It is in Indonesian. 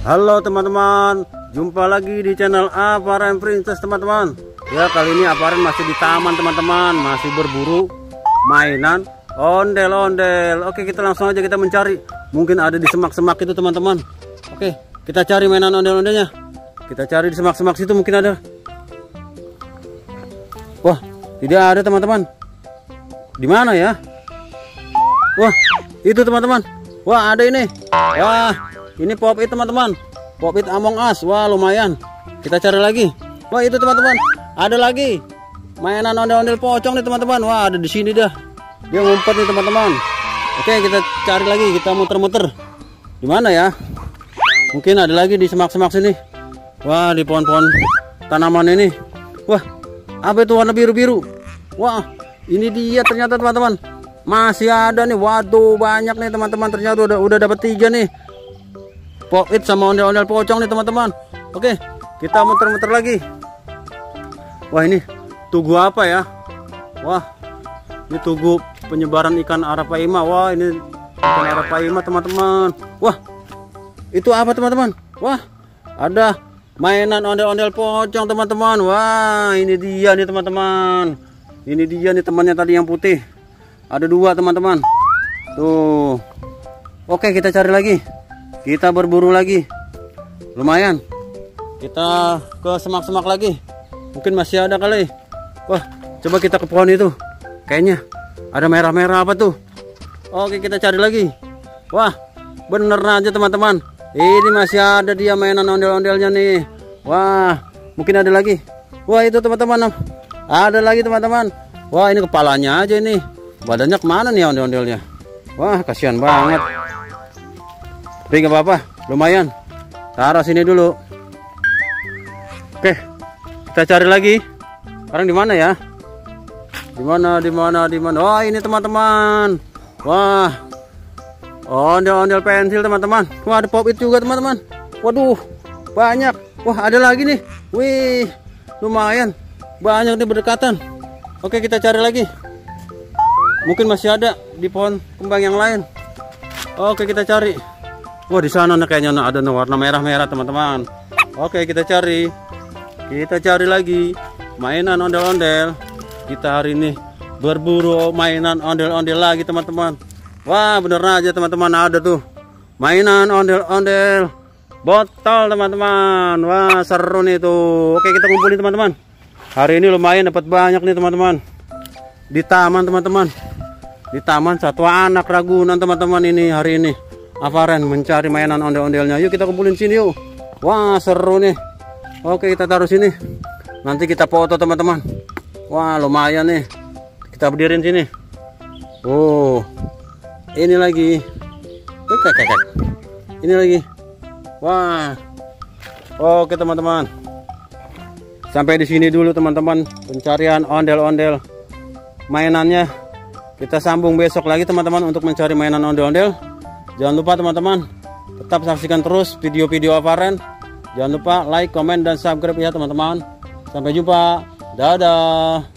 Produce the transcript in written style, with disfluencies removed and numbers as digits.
Halo teman-teman, jumpa lagi di channel Aparen Princess teman-teman. Ya, kali ini Aparen masih di taman teman-teman, masih berburu mainan ondel-ondel. Oke, kita langsung aja kita mencari. Mungkin ada di semak-semak itu teman-teman. Oke, kita cari mainan ondel-ondelnya. Kita cari di semak-semak situ, mungkin ada. Wah, tidak ada teman-teman. Di mana ya? Wah, itu teman-teman. Wah, ada ini. Wah, ini pop it teman-teman. Pop it Among Us. Wah, lumayan. Kita cari lagi. Wah, itu teman-teman. Ada lagi. Mainan ondel-ondel pocong nih teman-teman. Wah, ada di sini dah. Dia ngumpet nih teman-teman. Oke, kita cari lagi. Kita muter-muter. Di mana ya? Mungkin ada lagi di semak-semak sini. Wah, di pohon-pohon tanaman ini. Wah, apa itu warna biru-biru? Wah, ini dia ternyata teman-teman. Masih ada nih. Waduh, banyak nih teman-teman. Ternyata udah dapat 3 nih. Pop it sama ondel-ondel pocong nih teman-teman. Oke, kita muter-muter lagi. Wah, ini tugu apa ya? Wah, ini tugu penyebaran ikan arapaima. Wah, ini ikan arapaima teman-teman. Wah, itu apa teman-teman? Wah, ada mainan ondel-ondel pocong teman-teman. Wah, ini dia nih teman-teman. Ini dia nih temannya tadi yang putih. Ada 2 teman-teman. Tuh. Oke, kita cari lagi. Kita berburu lagi. Lumayan. Kita ke semak-semak lagi. Mungkin masih ada kali. Wah, coba kita ke pohon itu. Kayaknya ada merah-merah apa tuh. Oke, kita cari lagi. Wah, bener aja teman-teman. Ini masih ada dia mainan ondel-ondelnya nih. Wah, mungkin ada lagi. Wah, itu teman-teman. Ada lagi teman-teman. Wah, ini kepalanya aja ini. Badannya kemana nih ondel-ondelnya? Wah, kasihan banget. Tapi nggak apa-apa, lumayan. Taruh sini dulu. Oke, kita cari lagi. Sekarang di mana ya? Di mana? Wah, ini teman-teman. Wah, ondel-ondel pensil teman-teman. Wah, ada pop it juga teman-teman. Waduh, banyak. Wah, ada lagi nih. Wih, lumayan. Banyak nih berdekatan. Oke, kita cari lagi. Mungkin masih ada di pohon kembang yang lain. Oke, kita cari. Wah, di sana kayaknya ada warna merah-merah teman-teman. Oke, kita cari. Kita cari lagi mainan ondel-ondel. Kita hari ini berburu mainan ondel-ondel lagi teman-teman. Wah, bener aja teman-teman, ada tuh mainan ondel-ondel botol teman-teman. Wah, seru nih tuh. Oke, kita kumpulin teman-teman. Hari ini lumayan dapat banyak nih teman-teman. Di taman teman-teman. Di taman Satwa Anak Ragunan teman-teman ini hari ini. Aparen mencari mainan ondel-ondelnya. Yuk kita kumpulin sini yuk. Wah, seru nih. Oke, kita taruh sini. Nanti kita foto teman-teman. Wah, lumayan nih. Kita berdiriin sini. Oh, ini lagi. Ini lagi. Wah. Oke teman-teman. Sampai di sini dulu teman-teman pencarian ondel-ondel mainannya. Kita sambung besok lagi teman-teman untuk mencari mainan ondel-ondel. Jangan lupa teman-teman tetap saksikan terus video-video Aparen. Jangan lupa like, komen, dan subscribe ya teman-teman. Sampai jumpa. Dadah.